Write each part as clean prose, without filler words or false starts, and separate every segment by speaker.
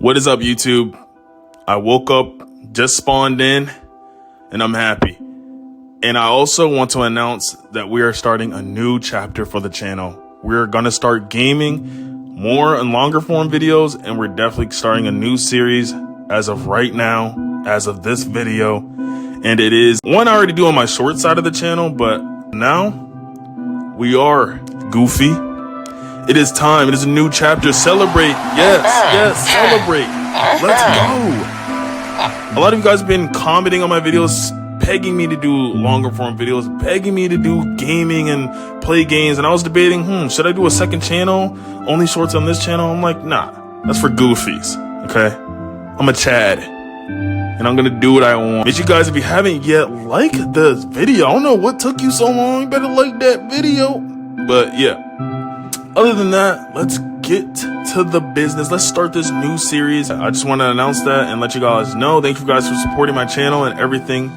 Speaker 1: What is up, YouTube? I woke up, just spawned in, and I'm happy. And I also want to announce that we are starting a new chapter for the channel. We're gonna start gaming more and longer form videos, and we're definitely starting a new series as of right now, as of this video. And it is one I already do on my short side of the channel, but now we are Goofy. It is time. It is a new chapter. Celebrate. Yes, celebrate. Let's go. A lot of you guys have been commenting on my videos, pegging me to do longer form videos, begging me to do gaming and play games. And I was debating, should I do a second channel? Only shorts on this channel? I'm like, nah, that's for goofies. Okay? I'm a Chad. And I'm gonna do what I want. But you guys, if you haven't yet, like this video. I don't know what took you so long. You better like that video. But yeah. Other than that, let's get to the business. Let's start this new series. I just want to announce that and let you guys know. Thank you guys for supporting my channel and everything.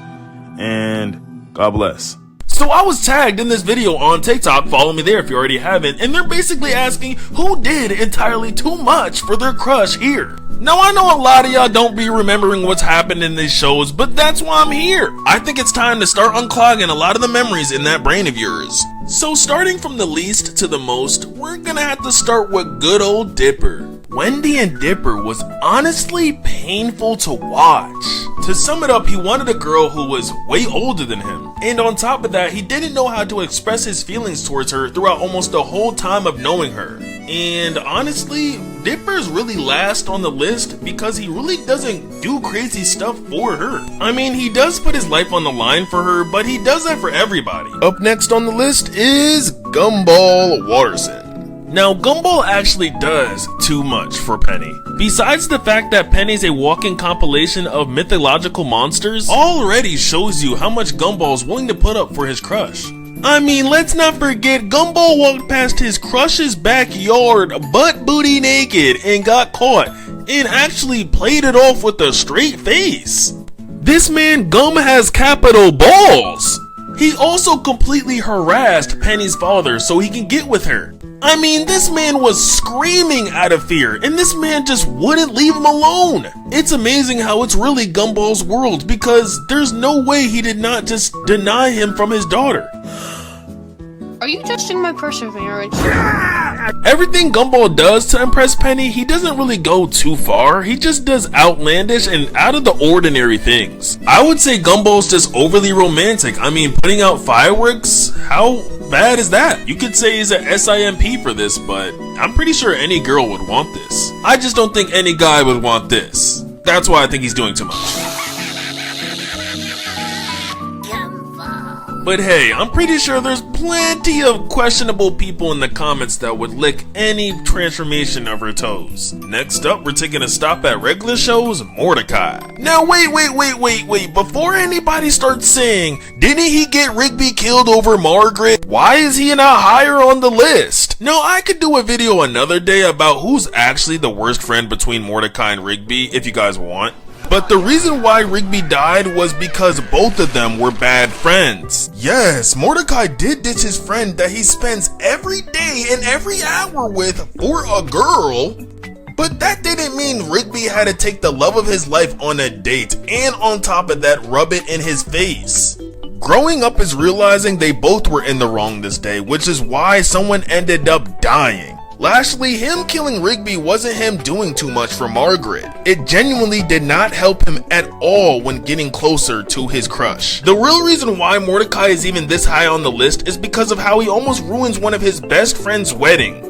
Speaker 1: And God bless.
Speaker 2: So I was tagged in this video on TikTok, follow me there if you already haven't, and they're basically asking who did entirely too much for their crush here. Now I know a lot of y'all don't be remembering what's happened in these shows, but that's why I'm here. I think it's time to start unclogging a lot of the memories in that brain of yours. So starting from the least to the most, we're gonna have to start with good old Dipper. Wendy and Dipper was honestly painful to watch. To sum it up, he wanted a girl who was way older than him. And on top of that, he didn't know how to express his feelings towards her throughout almost the whole time of knowing her. And honestly, Dipper's really last on the list because he really doesn't do crazy stuff for her. I mean, he does put his life on the line for her, but he does that for everybody. Up next on the list is Gumball Watterson. Now, Gumball actually does too much for Penny. Besides the fact that Penny's a walking compilation of mythological monsters, already shows you how much Gumball's willing to put up for his crush. I mean, let's not forget, Gumball walked past his crush's backyard butt booty naked and got caught, and actually played it off with a straight face. This man Gum has capital balls. He also completely harassed Penny's father so he can get with her. I mean, this man was screaming out of fear, and this man just wouldn't leave him alone. It's amazing how it's really Gumball's world, because there's no way he did not just deny him from his daughter.
Speaker 3: Are you judging my perseverance?
Speaker 2: Everything Gumball does to impress Penny, he doesn't really go too far. He just does outlandish and out of the ordinary things. I would say Gumball's just overly romantic. I mean, putting out fireworks? How bad is that? You could say he's a SIMP for this, but I'm pretty sure any girl would want this. I just don't think any guy would want this. That's why I think he's doing too much. But hey, I'm pretty sure there's plenty of questionable people in the comments that would lick any transformation of her toes. Next up, we're taking a stop at regular shows, Mordecai. Now wait, before anybody starts saying, didn't he get Rigby killed over Margaret? Why is he not higher on the list? Now I could do a video another day about who's actually the worst friend between Mordecai and Rigby if you guys want. But the reason why Rigby died was because both of them were bad friends. Yes, Mordecai did ditch his friend that he spends every day and every hour with for a girl. But that didn't mean Rigby had to take the love of his life on a date and on top of that rub it in his face. Growing up is realizing they both were in the wrong this day, which is why someone ended up dying. Lastly, him killing Rigby wasn't him doing too much for Margaret. It genuinely did not help him at all when getting closer to his crush. The real reason why Mordecai is even this high on the list is because of how he almost ruins one of his best friend's wedding.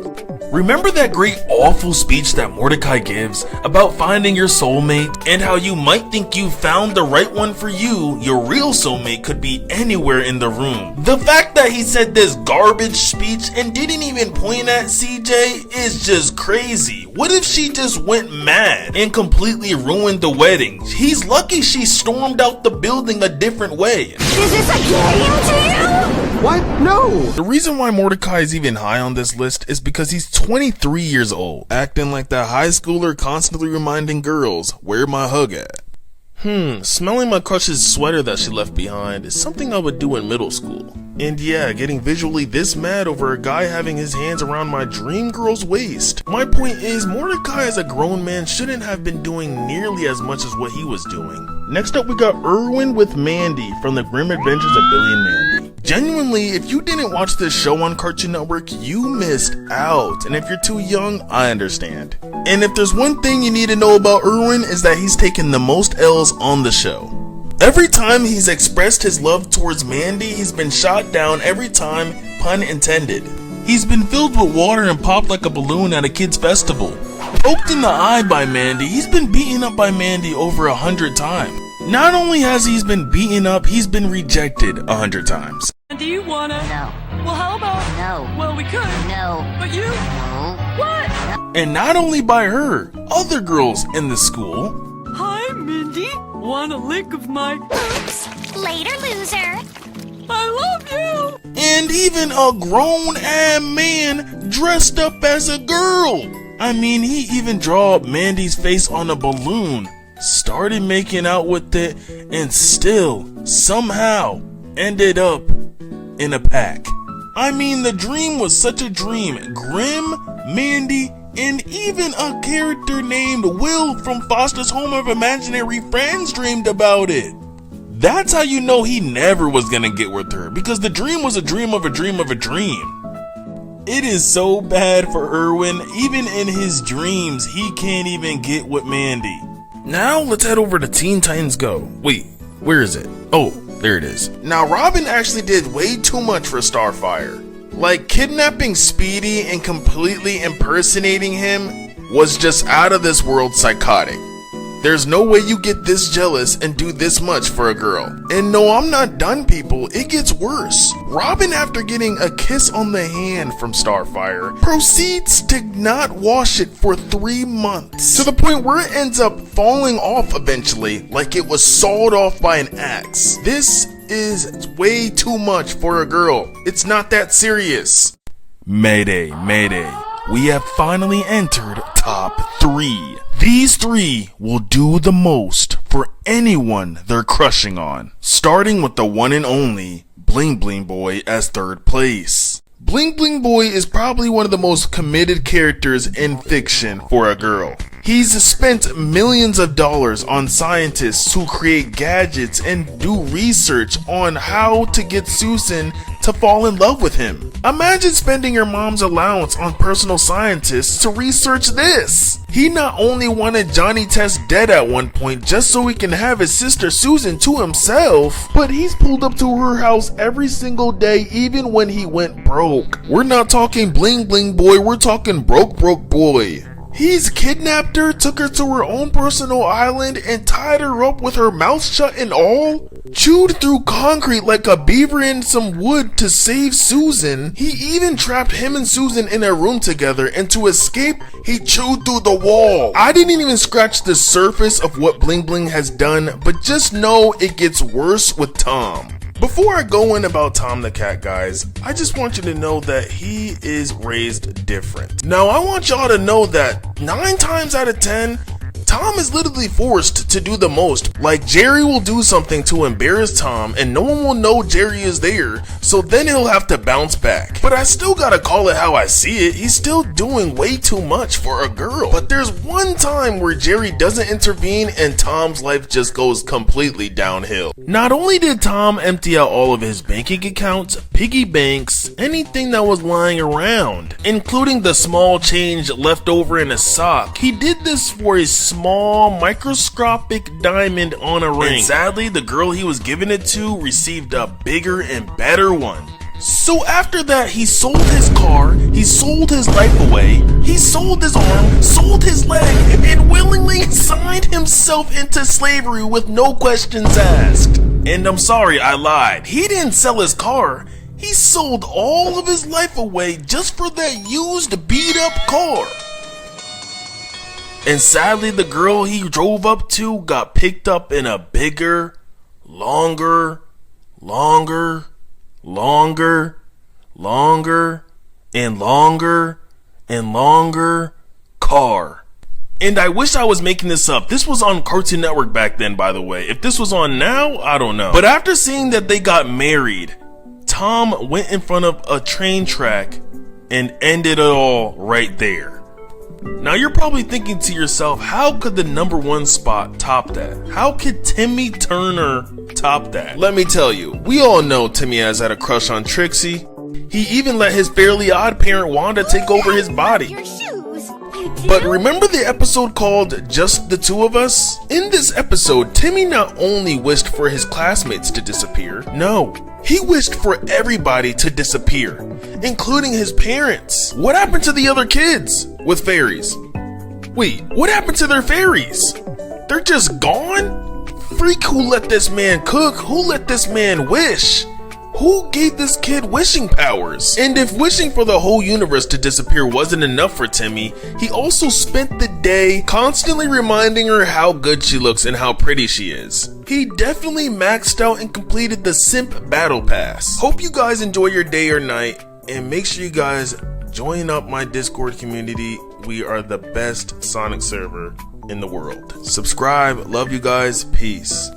Speaker 2: Remember that great awful speech that Mordecai gives about finding your soulmate and how you might think you found the right one for you, your real soulmate could be anywhere in the room. The fact that he said this garbage speech and didn't even point at CJ is just crazy. What if she just went mad and completely ruined the wedding? He's lucky she stormed out the building a different way.
Speaker 3: Is this a game to you?
Speaker 2: What? No! The reason why Mordecai is even high on this list is because he's 23 years old, acting like that high schooler constantly reminding girls, where my hug at? Smelling my crush's sweater that she left behind is something I would do in middle school.
Speaker 1: And yeah, getting visually this mad over a guy having his hands around my dream girl's waist. My point is, Mordecai as a grown man shouldn't have been doing nearly as much as what he was doing. Next up we got Irwin with Mandy from the Grim Adventures of Billy and Mandy. Genuinely, if you didn't watch this show on Cartoon Network, you missed out. And if you're too young, I understand. And if there's one thing you need to know about Irwin, is that he's taken the most L's on the show. Every time he's expressed his love towards Mandy, he's been shot down every time, pun intended. He's been filled with water and popped like a balloon at a kid's festival. Poked in the eye by Mandy, he's been beaten up by Mandy over 100 times. Not only has he been beaten up, he's been rejected 100 times.
Speaker 4: Do you wanna?
Speaker 5: No.
Speaker 4: Well, how about?
Speaker 5: No.
Speaker 4: Well, we could.
Speaker 5: No.
Speaker 4: But you?
Speaker 5: No.
Speaker 4: What?
Speaker 2: And not only by her, other girls in the school.
Speaker 4: Hi, Mindy. Want a lick of my?
Speaker 5: Oops. Later, loser.
Speaker 4: I love you.
Speaker 2: And even a grown-ass man dressed up as a girl. I mean, he even drew up Mandy's face on a balloon, started making out with it, and still, somehow, ended up in a pack. I mean, the dream was such a dream. Grim, Mandy, and even a character named Will from Foster's Home of Imaginary Friends dreamed about it. That's how you know he never was gonna get with her, because the dream was a dream of a dream of a dream. It is so bad for Irwin. Even in his dreams, he can't even get with Mandy. Now let's head over to Teen Titans Go. Wait, where is it? Oh, there it is. Now Robin actually did way too much for Starfire. Like, kidnapping Speedy and completely impersonating him was just out of this world psychotic. There's no way you get this jealous and do this much for a girl. And no, I'm not done, people. It gets worse. Robin, after getting a kiss on the hand from Starfire, proceeds to not wash it for 3 months. To the point where it ends up falling off eventually, like it was sawed off by an axe. This is way too much for a girl. It's not that serious. Mayday, mayday. We have finally entered top 3. These 3 will do the most for anyone they're crushing on. Starting with the one and only Bling Bling Boy as 3rd place. Bling Bling Boy is probably one of the most committed characters in fiction for a girl. He's spent millions of dollars on scientists who create gadgets and do research on how to get Susan to fall in love with him. Imagine spending your mom's allowance on personal scientists to research this. He not only wanted Johnny Test dead at one point just so he can have his sister Susan to himself, but he's pulled up to her house every single day even when he went broke. We're not talking Bling Bling Boy, we're talking broke boy. He's kidnapped her, took her to her own personal island, and tied her up with her mouth shut and all? Chewed through concrete like a beaver in some wood to save Susan. He even trapped him and Susan in a room together, and to escape, he chewed through the wall. I didn't even scratch the surface of what Bling Bling has done, but just know it gets worse with Tom. Before I go in about Tom the Cat, guys, I just want you to know that he is raised different. Now, I want y'all to know that 9 times out of 10, Tom is literally forced to do the most. Like, Jerry will do something to embarrass Tom and no one will know Jerry is there, so then he'll have to bounce back. But I still gotta call it how I see it. He's still doing way too much for a girl. But there's one time where Jerry doesn't intervene and Tom's life just goes completely downhill. Not only did Tom empty out all of his banking accounts, piggy banks, anything that was lying around, including the small change left over in a sock, he did this for a small microscopic diamond on a ring. And sadly, the girl he was giving it to received a bigger and better one. So after that, he sold his car, he sold his life away, he sold his arm, sold his leg, and willingly signed himself into slavery with no questions asked. And I'm sorry, I lied. He didn't sell his car. He sold all of his life away just for that used, beat up car. And sadly, the girl he drove up to got picked up in a bigger, longer, and longer, and longer car. And I wish I was making this up. This was on Cartoon Network back then, by the way. If this was on now, I don't know. But after seeing that they got married, Tom went in front of a train track and ended it all right there. Now you're probably thinking to yourself, how could the #1 spot top that? How could Timmy Turner top that? Let me tell you, we all know Timmy has had a crush on Trixie. He even let his Fairly Odd parent Wanda take over his body.
Speaker 5: Your shoes. You do?
Speaker 2: But remember the episode called Just the Two of Us? In this episode, Timmy not only wished for his classmates to disappear, no, he wished for everybody to disappear, including his parents. What happened to the other kids with fairies? Wait, what happened to their fairies? They're just gone? Freak who let this man cook, who let this man wish? Who gave this kid wishing powers? And if wishing for the whole universe to disappear wasn't enough for Timmy, he also spent the day constantly reminding her how good she looks and how pretty she is. He definitely maxed out and completed the Simp Battle Pass. Hope you guys enjoy your day or night, and make sure you guys join up my Discord community. We are the best Sonic server in the world. Subscribe, love you guys, peace.